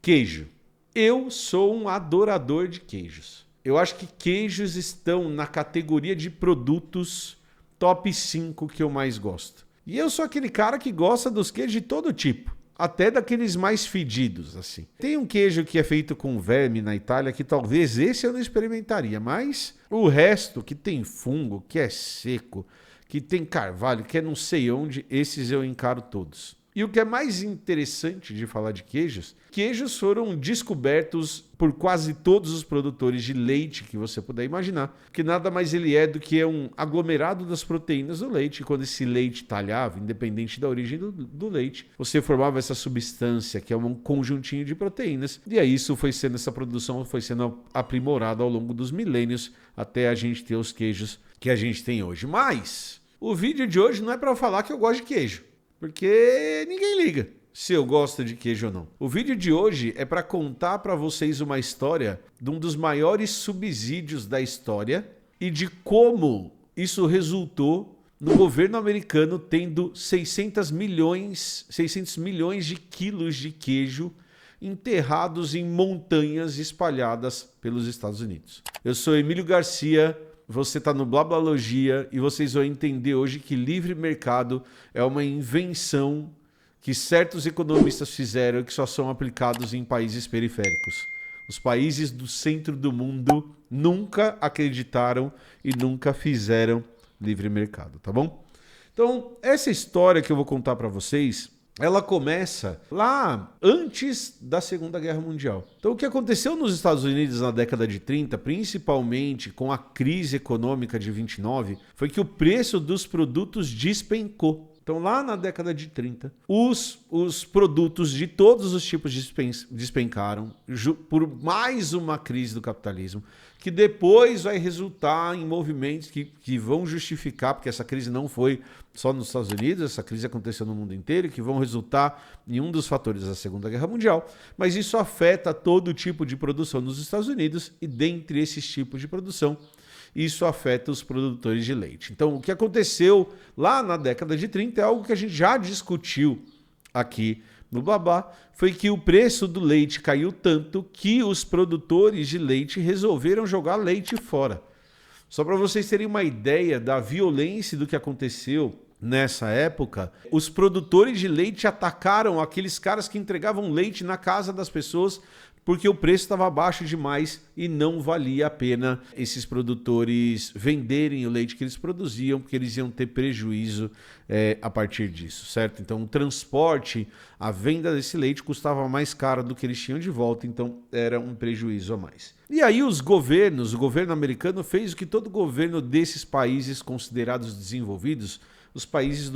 Queijo. Eu sou um adorador de queijos. Eu acho que queijos estão na categoria de produtos top 5 que eu mais gosto. E eu sou aquele cara que gosta dos queijos de todo tipo. Até daqueles mais fedidos, assim. Tem um queijo que é feito com verme na Itália, que talvez esse eu não experimentaria, mas o resto, que tem fungo, que é seco, que tem carvalho, que é não sei onde, esses eu encaro todos. E o que é mais interessante de falar de queijos, queijos foram descobertos por quase todos os produtores de leite que você puder imaginar, que nada mais ele é do que um aglomerado das proteínas do leite. E quando esse leite talhava, independente da origem do leite, você formava essa substância, que é um conjuntinho de proteínas. E aí essa produção foi sendo aprimorada ao longo dos milênios, até a gente ter os queijos que a gente tem hoje. Mas o vídeo de hoje não é para falar que eu gosto de queijo, porque ninguém liga se eu gosto de queijo ou não. O vídeo de hoje é para contar para vocês uma história de um dos maiores subsídios da história e de como isso resultou no governo americano tendo 600 milhões de quilos de queijo enterrados em montanhas espalhadas pelos Estados Unidos. Eu sou Emílio Garcia. Você está no Blablalogia e vocês vão entender hoje que livre mercado é uma invenção que certos economistas fizeram e que só são aplicados em países periféricos. Os países do centro do mundo nunca acreditaram e nunca fizeram livre mercado, tá bom? Então, essa história que eu vou contar para vocês, ela começa lá antes da Segunda Guerra Mundial. Então, o que aconteceu nos Estados Unidos na década de 30, principalmente com a crise econômica de 29, foi que o preço dos produtos despencou. Então, lá na década de 30, os produtos de todos os tipos despencaram por mais uma crise do capitalismo, que depois vai resultar em movimentos que vão justificar, porque essa crise não foi só nos Estados Unidos, essa crise aconteceu no mundo inteiro, que vão resultar em um dos fatores da Segunda Guerra Mundial, mas isso afeta todo tipo de produção nos Estados Unidos e dentre esses tipos de produção, isso afeta os produtores de leite. Então, o que aconteceu lá na década de 30 é algo que a gente já discutiu aqui no Babá, foi que o preço do leite caiu tanto que os produtores de leite resolveram jogar leite fora. Só para vocês terem uma ideia da violência do que aconteceu nessa época, os produtores de leite atacaram aqueles caras que entregavam leite na casa das pessoas porque o preço estava baixo demais e não valia a pena esses produtores venderem o leite que eles produziam, porque eles iam ter prejuízo a partir disso, certo? Então o transporte, a venda desse leite custava mais caro do que eles tinham de volta, então era um prejuízo a mais. E aí o governo americano fez o que todo governo desses países considerados desenvolvidos, os países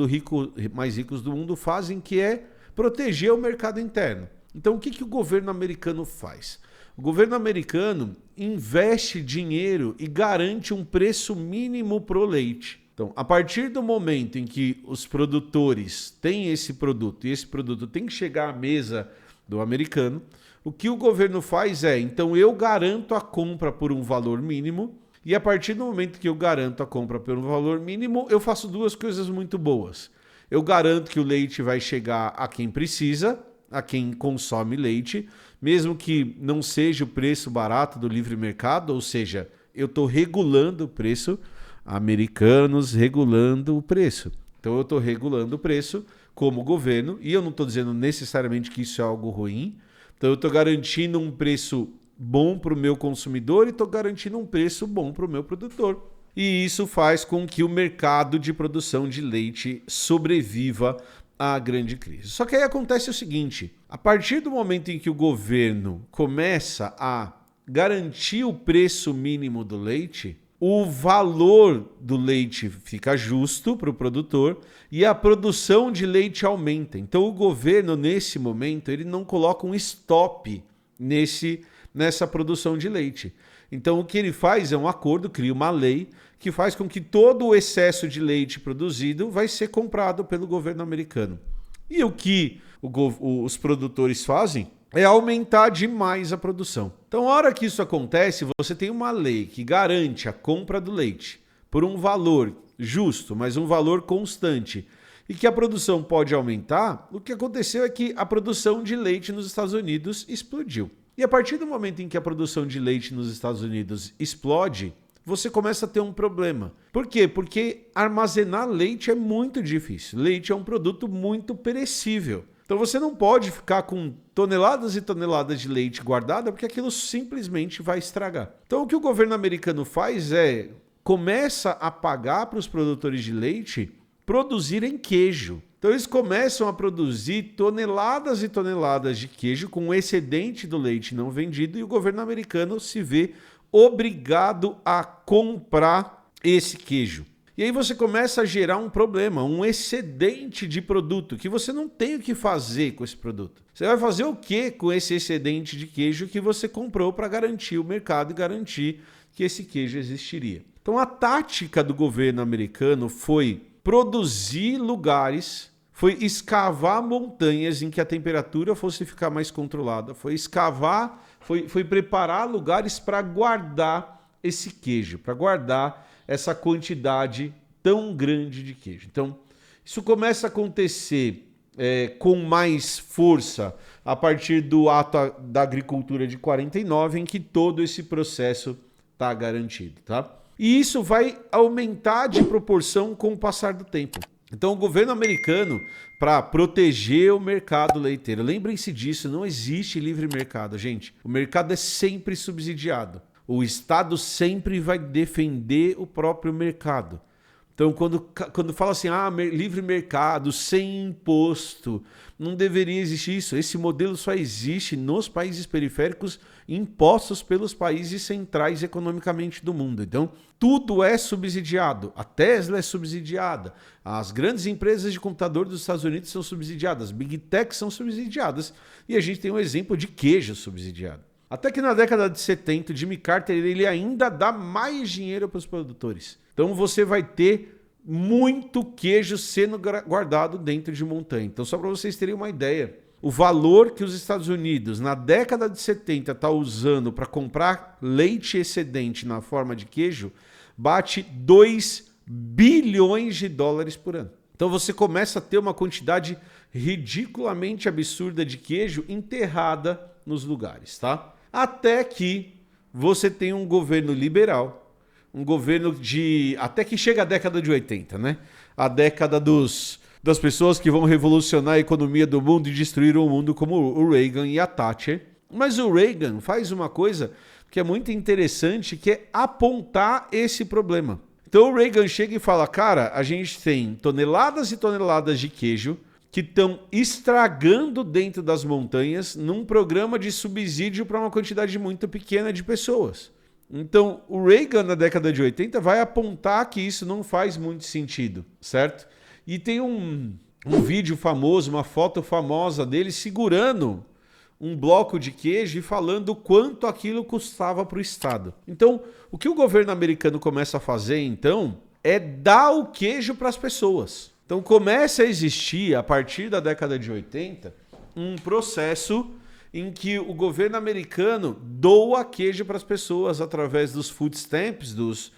mais ricos do mundo fazem, que é proteger o mercado interno. Então, o que o governo americano faz? O governo americano investe dinheiro e garante um preço mínimo para o leite. Então, a partir do momento em que os produtores têm esse produto e esse produto tem que chegar à mesa do americano, o que o governo faz é, então eu garanto a compra por um valor mínimo e a partir do momento que eu garanto a compra por um valor mínimo, eu faço duas coisas muito boas. Eu garanto que o leite vai chegar a quem precisa, a quem consome leite, mesmo que não seja o preço barato do livre mercado, ou seja, eu estou regulando o preço, americanos regulando o preço. Então eu estou regulando o preço como governo, e eu não estou dizendo necessariamente que isso é algo ruim, então eu estou garantindo um preço bom para o meu consumidor e estou garantindo um preço bom para o meu produtor. E isso faz com que o mercado de produção de leite sobreviva a grande crise. Só que aí acontece o seguinte, a partir do momento em que o governo começa a garantir o preço mínimo do leite, o valor do leite fica justo para o produtor e a produção de leite aumenta. Então o governo, nesse momento, ele não coloca um stop nessa produção de leite. Então o que ele faz é um acordo, cria uma lei que faz com que todo o excesso de leite produzido vai ser comprado pelo governo americano. E o que os produtores fazem é aumentar demais a produção. Então, a hora que isso acontece, você tem uma lei que garante a compra do leite por um valor justo, mas um valor constante. e que a produção pode aumentar, o que aconteceu é que a produção de leite nos Estados Unidos explodiu. E a partir do momento em que a produção de leite nos Estados Unidos explode, você começa a ter um problema. Por quê? Porque armazenar leite é muito difícil. Leite é um produto muito perecível. Então você não pode ficar com toneladas e toneladas de leite guardada, porque aquilo simplesmente vai estragar. Então o que o governo americano faz é começa a pagar para os produtores de leite produzirem queijo. Então eles começam a produzir toneladas e toneladas de queijo com o excedente do leite não vendido, e o governo americano se vê obrigado a comprar esse queijo. E aí você começa a gerar um problema, um excedente de produto, que você não tem o que fazer com esse produto. Você vai fazer o que com esse excedente de queijo que você comprou para garantir o mercado e garantir que esse queijo existiria? Então a tática do governo americano foi produzir lugares, foi escavar montanhas em que a temperatura fosse ficar mais controlada, foi escavar, foi preparar lugares para guardar esse queijo, para guardar essa quantidade tão grande de queijo. Então, isso começa a acontecer com mais força a partir do ato da agricultura de 49, em que todo esse processo está garantido, tá? E isso vai aumentar de proporção com o passar do tempo. Então, o governo americano, para proteger o mercado leiteiro, lembrem-se disso, não existe livre mercado, gente. O mercado é sempre subsidiado. O Estado sempre vai defender o próprio mercado. Então, quando fala assim, livre mercado, sem imposto, não deveria existir isso. Esse modelo só existe nos países periféricos impostos pelos países centrais economicamente do mundo. Então, tudo é subsidiado. A Tesla é subsidiada. As grandes empresas de computador dos Estados Unidos são subsidiadas. Big Tech são subsidiadas. E a gente tem um exemplo de queijo subsidiado. Até que na década de 70, o Jimmy Carter ele ainda dá mais dinheiro para os produtores. Então você vai ter muito queijo sendo guardado dentro de montanha. Então só para vocês terem uma ideia, o valor que os Estados Unidos na década de 70 está usando para comprar leite excedente na forma de queijo, bate 2 bilhões de dólares por ano. Então você começa a ter uma quantidade ridiculamente absurda de queijo enterrada nos lugares, tá? Até que você tem um governo liberal, um governo até que chega a década de 80, né? A década das pessoas que vão revolucionar a economia do mundo e destruir o mundo, como o Reagan e a Thatcher. Mas o Reagan faz uma coisa que é muito interessante, que é apontar esse problema. Então o Reagan chega e fala, cara, a gente tem toneladas e toneladas de queijo que estão estragando dentro das montanhas num programa de subsídio para uma quantidade muito pequena de pessoas. Então, o Reagan, na década de 80, vai apontar que isso não faz muito sentido, certo? E tem um vídeo famoso, uma foto famosa dele segurando um bloco de queijo e falando quanto aquilo custava para o Estado. Então, o que o governo americano começa a fazer, então, é dar o queijo para as pessoas. Então começa a existir, a partir da década de 80, um processo em que o governo americano doa queijo para as pessoas através dos food stamps, dos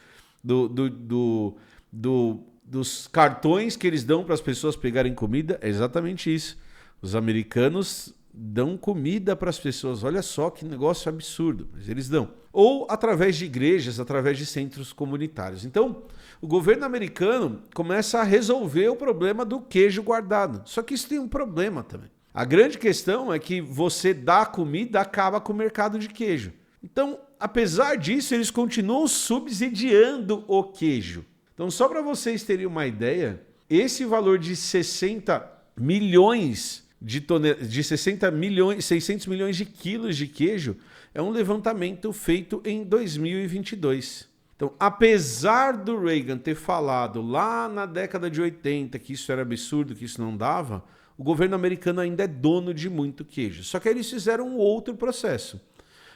cartões que eles dão para as pessoas pegarem comida. É exatamente isso. Os americanos dão comida para as pessoas. Olha só que negócio absurdo, mas eles dão. Ou através de igrejas, através de centros comunitários. Então, o governo americano começa a resolver o problema do queijo guardado. Só que isso tem um problema também. A grande questão é que você dá comida, acaba com o mercado de queijo. Então, apesar disso, eles continuam subsidiando o queijo. Então, só para vocês terem uma ideia, esse valor de 60 milhões de 600 milhões de quilos de queijo é um levantamento feito em 2022. Então, apesar do Reagan ter falado lá na década de 80 que isso era absurdo, que isso não dava, o governo americano ainda é dono de muito queijo. Só que eles fizeram um outro processo.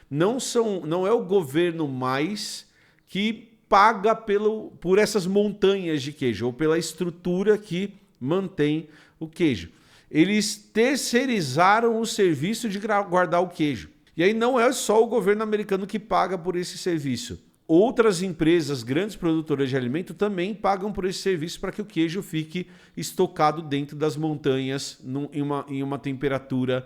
Não é o governo mais que paga por essas montanhas de queijo ou pela estrutura que mantém o queijo. Eles terceirizaram o serviço de guardar o queijo. E aí não é só o governo americano que paga por esse serviço. outras empresas, grandes produtoras de alimento, também pagam por esse serviço para que o queijo fique estocado dentro das montanhas em uma temperatura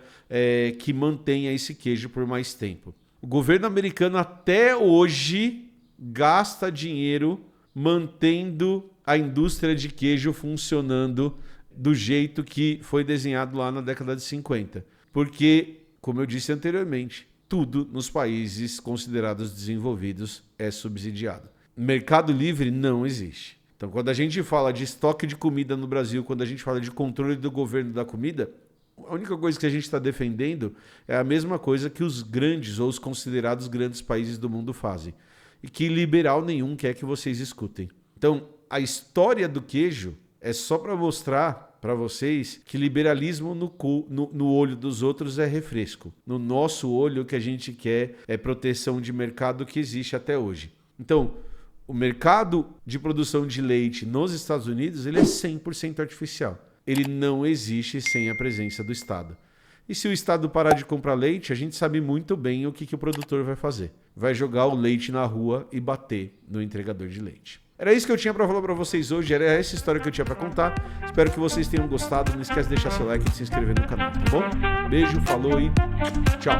que mantenha esse queijo por mais tempo. O governo americano até hoje gasta dinheiro mantendo a indústria de queijo funcionando do jeito que foi desenhado lá na década de 50. Porque, como eu disse anteriormente, tudo nos países considerados desenvolvidos é subsidiado. Mercado livre não existe. Então, quando a gente fala de estoque de comida no Brasil, quando a gente fala de controle do governo da comida, a única coisa que a gente está defendendo é a mesma coisa que os grandes ou os considerados grandes países do mundo fazem. E que liberal nenhum quer que vocês escutem. Então, a história do queijo é só para mostrar para vocês que liberalismo no olho dos outros é refresco. No nosso olho, o que a gente quer é proteção de mercado que existe até hoje. Então, o mercado de produção de leite nos Estados Unidos ele é 100% artificial. Ele não existe sem a presença do Estado. E se o Estado parar de comprar leite, a gente sabe muito bem o que o produtor vai fazer. Vai jogar o leite na rua e bater no entregador de leite. Era isso que eu tinha para falar para vocês hoje, era essa história que eu tinha para contar. Espero que vocês tenham gostado. Não esquece de deixar seu like e de se inscrever no canal, tá bom? Beijo, falou e tchau!